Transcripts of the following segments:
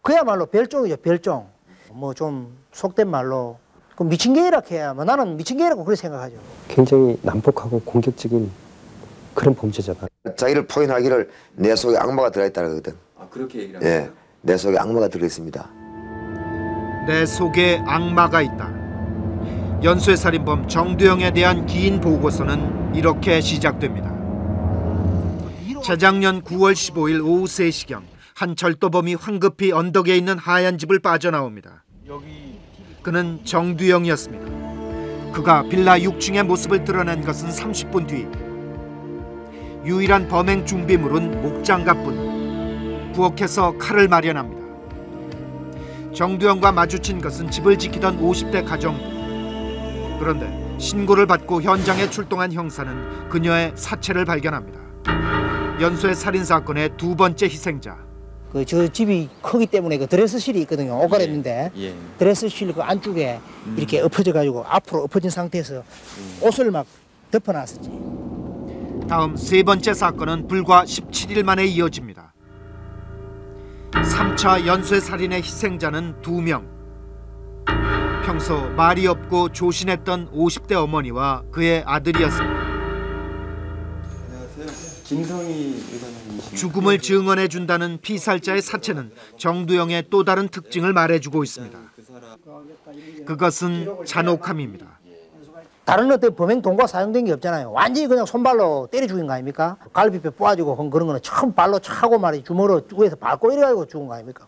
그야말로 별종이죠, 별종. 뭐 좀 속된 말로 그 미친 개라 해야 뭐 나는 미친 개라고 그렇게 생각하죠. 굉장히 난폭하고 공격적인 그런 범죄자다. 자기를 포인하기를 내 속에 악마가 들어있다 그러거든. 아, 그렇게 얘기를 합니까? 예, 내 속에 악마가 들어있습니다. 내 속에 악마가 있다. 연쇄 살인범 정두영에 대한 긴 보고서는 이렇게 시작됩니다. 재작년 9월 15일 오후 3시경 한 절도범이 황급히 언덕에 있는 하얀 집을 빠져나옵니다. 그는 정두영이었습니다. 그가 빌라 6층의 모습을 드러낸 것은 30분 뒤. 유일한 범행 준비물은 목장갑뿐. 부엌에서 칼을 마련합니다. 정두영과 마주친 것은 집을 지키던 50대 가정부. 그런데 신고를 받고 현장에 출동한 형사는 그녀의 사체를 발견합니다. 연쇄 살인 사건의 두 번째 희생자. 저 집이 크기 때문에 그 드레스실이 있거든요. 옷 갈아입는데 예. 드레스실 그 안쪽에 이렇게 엎어져 가지고 앞으로 엎어진 상태에서 옷을 막 덮어놨었지. 다음 세 번째 사건은 불과 17일 만에 이어집니다. 3차 연쇄 살인의 희생자는 2명. 평소 말이 없고 조신했던 50대 어머니와 그의 아들이었습니다. 안녕하세요. 김성희 의사님이십니까? 죽음을 증언해준다는 피살자의 사체는 정두영의 또 다른 특징을 말해주고 있습니다. 그것은 잔혹함입니다. 다른 어떤 범행 도구가 사용된 게 없잖아요. 완전히 그냥 손발로 때려 죽인 거 아닙니까? 갈비뼈 뽑아지고 그런 거는 처음 발로 차고 말이 주먹으로 위에서 밟고 이래가지고 죽은 거 아닙니까?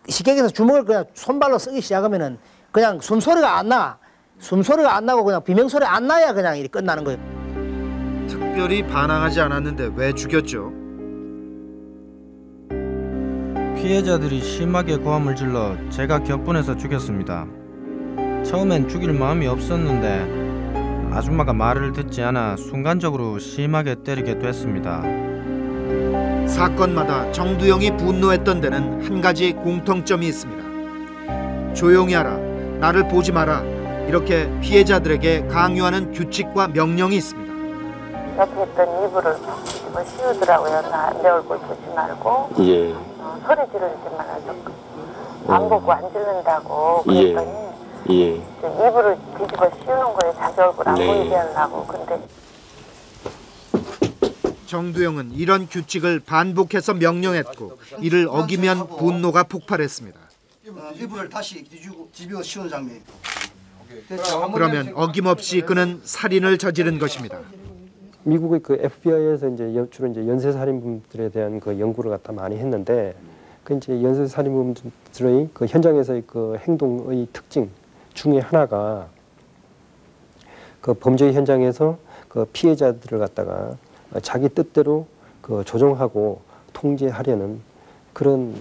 쉽게 얘기해서 주먹을 그냥 손발로 쓰기 시작하면은 그냥 숨소리가 안 나. 숨소리가 안 나고 그냥 비명소리 안 나야 그냥 일이 끝나는 거예요. 특별히 반항하지 않았는데 왜 죽였죠? 피해자들이 심하게 고함을 질러 제가 격분해서 죽였습니다. 처음엔 죽일 마음이 없었는데 아줌마가 말을 듣지 않아 순간적으로 심하게 때리게 됐습니다. 사건마다 정두영이 분노했던 데는 한 가지 공통점이 있습니다. 조용히 하라, 나를 보지 마라, 이렇게 피해자들에게 강요하는 규칙과 명령이 있습니다. 옆에 있던 이불을 뒤집어 씌우더라고요. 내 얼굴 보지 말고 예. 소리 지르지 말아서 안 보고 안 지른다고 그랬더니 예. 이불을 뒤집어 씌우는 거예요. 자기 얼굴 안 네. 보이게 하려고. 근데 정두영은 이런 규칙을 반복해서 명령했고 이를 어기면 분노가 폭발했습니다. 이불을 다시 뒤집어 씌우는 장면. 그러면 어김없이 그는 살인을 저지른 것입니다. 미국의 그 FBI에서 이제 주로 이제 연쇄 살인범들에 대한 그 연구를 갖다 많이 했는데 그 이제 연쇄 살인범들의 그 현장에서의 그 행동의 특징 중에 하나가 그 범죄 현장에서 그 피해자들을 갖다가 자기 뜻대로 그 조종하고 통제하려는 그런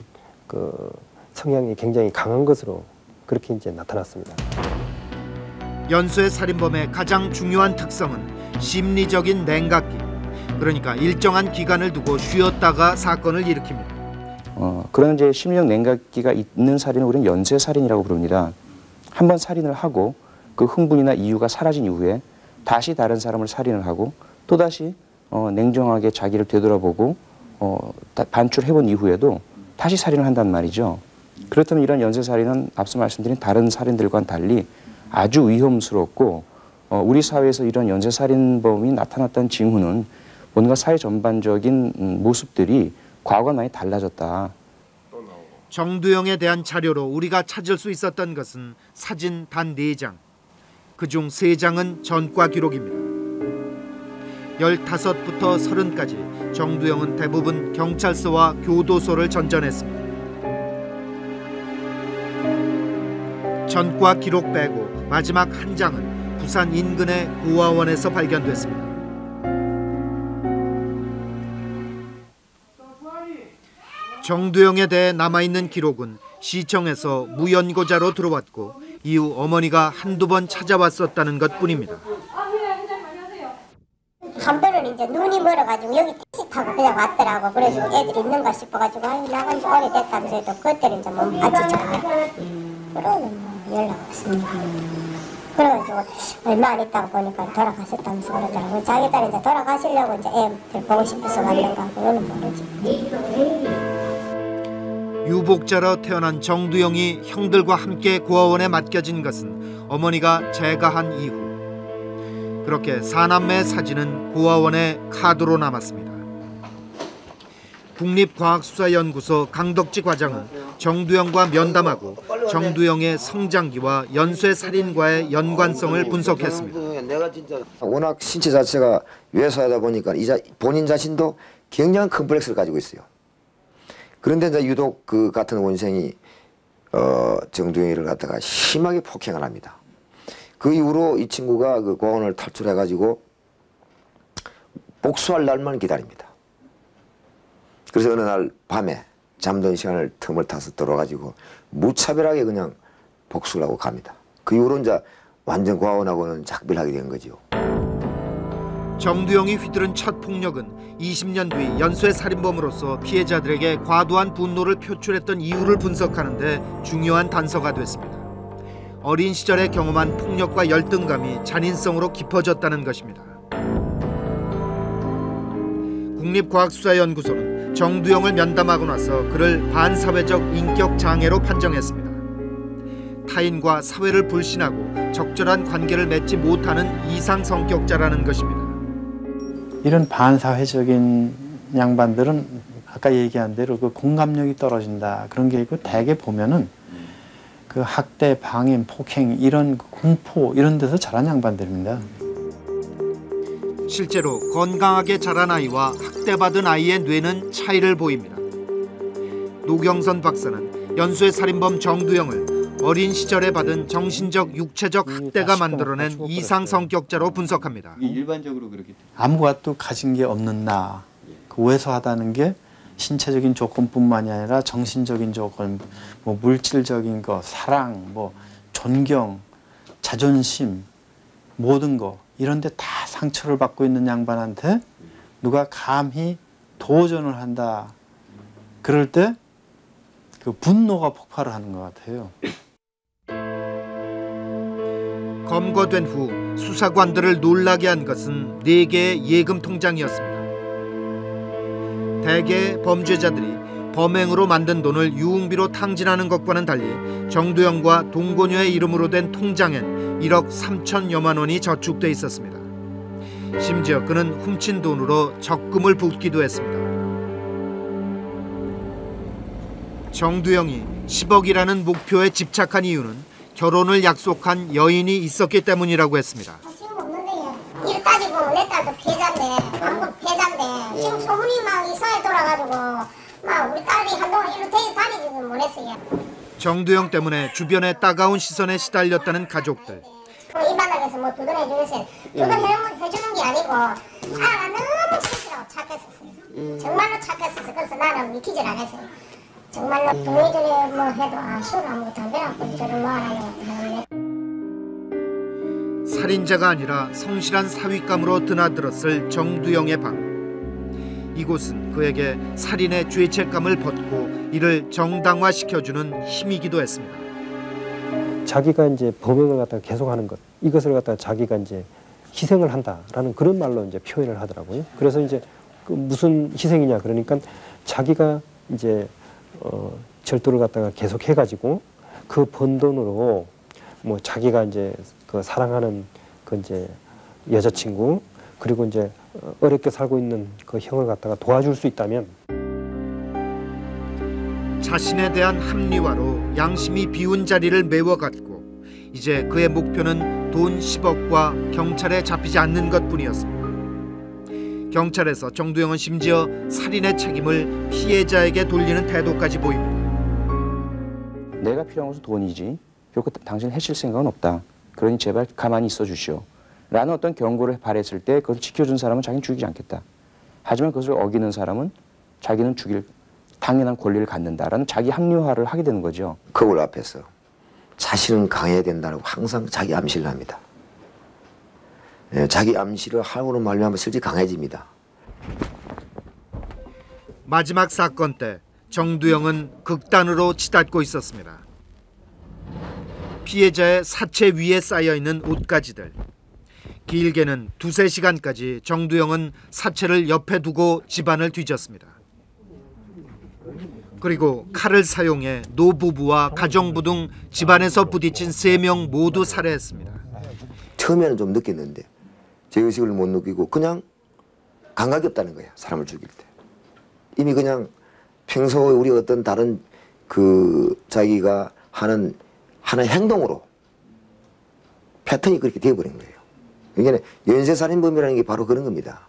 그 성향이 굉장히 강한 것으로 그렇게 이제 나타났습니다. 연쇄 살인범의 가장 중요한 특성은 심리적인 냉각기. 그러니까 일정한 기간을 두고 쉬었다가 사건을 일으킵니다. 그런 이제 심리적 냉각기가 있는 살인을 우리는 연쇄 살인이라고 부릅니다. 한번 살인을 하고 그 흥분이나 이유가 사라진 이후에 다시 다른 사람을 살인을 하고 또다시 냉정하게 자기를 되돌아보고 반출해본 이후에도 다시 살인을 한단 말이죠. 그렇다면 이런 연쇄 살인은 앞서 말씀드린 다른 살인들과는 달리 아주 위험스럽고 우리 사회에서 이런 연쇄 살인범이 나타났다는 징후는 뭔가 사회 전반적인 모습들이 과거와 많이 달라졌다. 정두영에 대한 자료로 우리가 찾을 수 있었던 것은 사진 단 4장. 그중 3장은 전과 기록입니다. 15부터 30까지 정두영은 대부분 경찰서와 교도소를 전전했습니다. 전과 기록 빼고 마지막 한 장은 부산 인근의 고아원에서 발견됐습니다. 정두영에 대해 남아있는 기록은 시청에서 무연고자로 들어왔고 이후 어머니가 한두 번 찾아왔었다는 것뿐입니다. 한 번은 이제 눈이 멀어가지고 여기 택시 타고 그냥 왔더라고. 그래서 애들이 있는가 싶어가지고 나간 지 오래됐다면서 해도 그때는 이제 못 봤지잖아요. 그러면 연락 왔습니다. 그래가지고 얼마 안 있다가 보니까 돌아가셨다면서 그러더라고요. 자기 딸이 이제 돌아가시려고 이제 애들 보고 싶어서 왔는가 그거는 모르지. 유복자로 태어난 정두영이 형들과 함께 고아원에 맡겨진 것은 어머니가 재가한 이후. 그렇게 사남매의 사진은 고아원의 카드로 남았습니다. 국립과학수사연구소 강덕지 과장은 정두영과 면담하고 정두영의 성장기와 연쇄살인과의 연관성을 분석했습니다. 워낙 신체 자체가 왜소하다 보니까 본인 자신도 굉장한 컴플렉스를 가지고 있어요. 그런데 이제 유독 그 같은 원생이 정두영이를 갖다가 심하게 폭행을 합니다. 그 이후로 이 친구가 그 고아원을 탈출해가지고 복수할 날만 기다립니다. 그래서 어느 날 밤에 잠든 시간을 틈을 타서 들어가지고 무차별하게 그냥 복수를 하고 갑니다. 그 이후로 이제 완전 고아원하고는 작별하게 된 거죠. 정두영이 휘두른 첫 폭력은 20년 뒤 연쇄살인범으로서 피해자들에게 과도한 분노를 표출했던 이유를 분석하는 데 중요한 단서가 됐습니다. 어린 시절에 경험한 폭력과 열등감이 잔인성으로 깊어졌다는 것입니다. 국립과학수사연구소는 정두영을 면담하고 나서 그를 반사회적 인격장애로 판정했습니다. 타인과 사회를 불신하고 적절한 관계를 맺지 못하는 이상성격자라는 것입니다. 이런 반사회적인 양반들은 아까 얘기한 대로 그 공감력이 떨어진다 그런 게 있고, 대개 보면은 그 학대, 방임, 폭행 이런 공포 이런 데서 자란 양반들입니다. 실제로 건강하게 자란 아이와 학대받은 아이의 뇌는 차이를 보입니다. 노경선 박사는 연쇄살인범 정두영을 어린 시절에 받은 정신적, 육체적 학대가 만들어낸 이상성격자로 분석합니다. 일반적으로 그렇게 아무것도 가진 게 없는 나, 그 왜소하다는 게 신체적인 조건뿐만이 아니라 정신적인 조건, 뭐 물질적인 거, 사랑, 뭐 존경, 자존심, 모든 거 이런 데 다 상처를 받고 있는 양반한테 누가 감히 도전을 한다. 그럴 때 그 분노가 폭발을 하는 것 같아요. 검거된 후 수사관들을 놀라게 한 것은 4개의 예금 통장이었습니다. 대개 범죄자들이 범행으로 만든 돈을 유흥비로 탕진하는 것과는 달리 정두영과 동거녀의 이름으로 된 통장엔 1억 3천여만 원이 저축돼 있었습니다. 심지어 그는 훔친 돈으로 적금을 붓기도 했습니다. 정두영이 10억이라는 목표에 집착한 이유는 결혼을 약속한 여인이 있었기 때문이라고 했습니다. 이를 따지고 보면 내 딸도 피해자인데, 한국 피해자인데 지금 소문이 막 이상하게 돌아가지고 막 우리 딸이 한동안 일로 다니지는 못했어요. 정두영 때문에 주변에 따가운 시선에 시달렸다는 가족들. 이 만나면서 뭐 두둔해주겠어요. 두둔해주는 게 아니고 아가 너무 착실하고 착했었어요. 정말로 착했었어요. 그래서 나는 믿기질 않았어요. 정말로 동의전에 뭐 해도 술 안 먹고 담배 안 피고 저를 뭐 하냐고. 살인자가 아니라 성실한 사윗감으로 드나들었을 정두영의 방. 이곳은 그에게 살인의 죄책감을 벗고 이를 정당화시켜주는 힘이기도 했습니다. 자기가 이제 범행을 갖다가 계속하는 것, 이것을 갖다가 자기가 이제 희생을 한다라는 그런 말로 이제 표현을 하더라고요. 그래서 이제 그 무슨 희생이냐 그러니까 자기가 이제 절도를 갖다가 계속 해가지고 그 번 돈으로 뭐 자기가 이제 그 사랑하는 그 이제 여자친구 그리고 이제 어렵게 살고 있는 그 형을 갖다가 도와줄 수 있다면 자신에 대한 합리화로 양심이 비운 자리를 메워갔고 이제 그의 목표는 돈 10억과 경찰에 잡히지 않는 것뿐이었습니다. 경찰에서 정두영은 심지어 살인의 책임을 피해자에게 돌리는 태도까지 보입니다. 내가 필요한 것은 돈이지. 결코 당신 해칠 생각은 없다. 그러니 제발 가만히 있어 주시오. 라는 어떤 경고를 발했을 때 그것을 지켜준 사람은 자기는 죽이지 않겠다. 하지만 그것을 어기는 사람은 자기는 죽일 당연한 권리를 갖는다라는 자기 합리화를 하게 되는 거죠. 거울 앞에서 자신은 강해야 된다고 항상 자기 암시를 합니다. 자기 암시를 하고는 말미암아 실제 강해집니다. 마지막 사건 때 정두영은 극단으로 치닫고 있었습니다. 피해자의 사체 위에 쌓여있는 옷가지들. 길게는 2~3시간까지 정두영은 사체를 옆에 두고 집안을 뒤졌습니다. 그리고 칼을 사용해 노부부와 가정부 등 집안에서 부딪힌 3명 모두 살해했습니다. 처음에는 좀 느꼈는데 죄의식을 못 느끼고 그냥 감각이 없다는 거야. 사람을 죽일 때. 이미 그냥 평소 우리 어떤 다른 자기가 하는 행동으로 패턴이 그렇게 되어버린 거예요. 그러니까 연쇄살인범이라는 게 바로 그런 겁니다.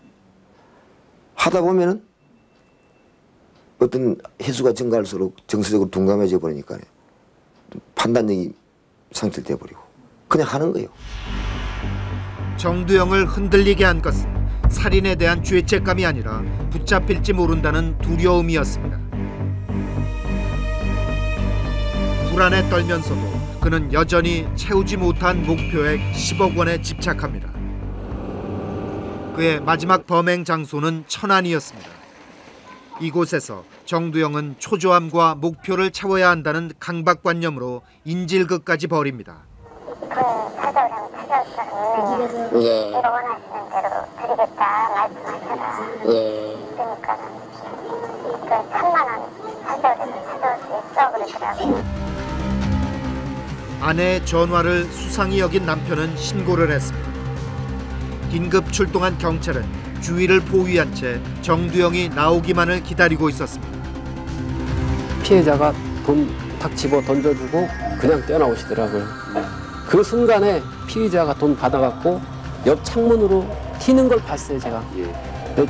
하다 보면은 어떤 횟수가 증가할수록 정서적으로 둔감해져 버리니까 판단력이 상실돼 버리고 그냥 하는 거예요. 정두영을 흔들리게 한 것은 살인에 대한 죄책감이 아니라 붙잡힐지 모른다는 두려움이었습니다. 불안에 떨면서도 그는 여전히 채우지 못한 목표액 10억 원에 집착합니다. 그의 마지막 범행 장소는 천안이었습니다. 이곳에서 정두영은 초조함과 목표를 채워야 한다는 강박관념으로 인질극까지 벌입니다. 찾아오라면 찾아왔다고 예. 내가 원하시는 대로 드리겠다 말씀하셔라. 예. 그러니까 그 3만 원 찾아오라면 찾아올 수 있어 그러더라고요. 아내의 전화를 수상히 여긴 남편은 신고를 했습니다. 긴급 출동한 경찰은 주위를 포위한 채 정두영이 나오기만을 기다리고 있었습니다. 피해자가 돈 탁 집어 던져주고 그냥 뛰어나오시더라고요. 그 순간에 피의자가 돈 받아갖고 옆 창문으로 튀는 걸 봤어요, 제가.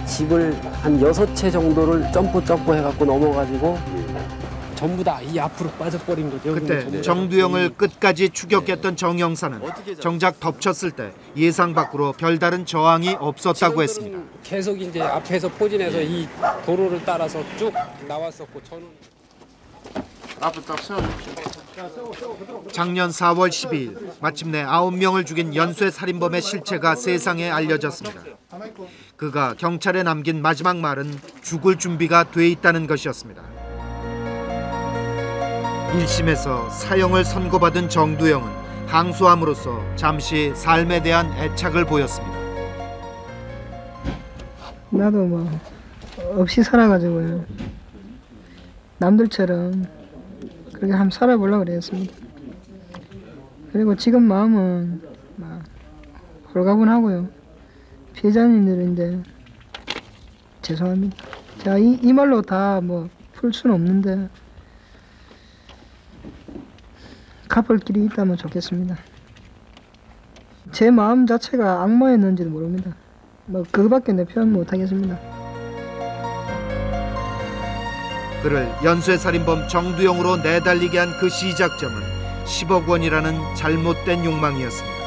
집을 한 6채 정도를 점프 해갖고 넘어가지고 전부 다 이 앞으로 빠져버린 거죠. 그때 정두영을 끝까지 추격했던 정 형사는 정작 덮쳤을 때 예상 밖으로 별다른 저항이 없었다고 했습니다. 계속 이제 앞에서 포진해서 이 도로를 따라서 쭉 나왔었고 저는 앞에 딱 세워주십시오. 작년 4월 12일 마침내 9명을 죽인 연쇄살인범의 실체가 세상에 알려졌습니다. 그가 경찰에 남긴 마지막 말은 죽을 준비가 돼 있다는 것이었습니다. 1심에서 사형을 선고받은 정두영은 항소함으로써 잠시 삶에 대한 애착을 보였습니다. 나도 뭐 없이 살아가지고요. 남들처럼 그렇게 한번 살아보려고 그랬습니다. 그리고 지금 마음은 막 홀가분하고요. 피해자님들인데 죄송합니다. 제가 이 말로 다 뭐 풀 수는 없는데 갚을 길이 있다면 좋겠습니다. 제 마음 자체가 악마였는지도 모릅니다. 뭐 그거밖에 내 표현 못하겠습니다. 그를 연쇄살인범 정두영으로 내달리게 한 그 시작점은 10억 원이라는 잘못된 욕망이었습니다.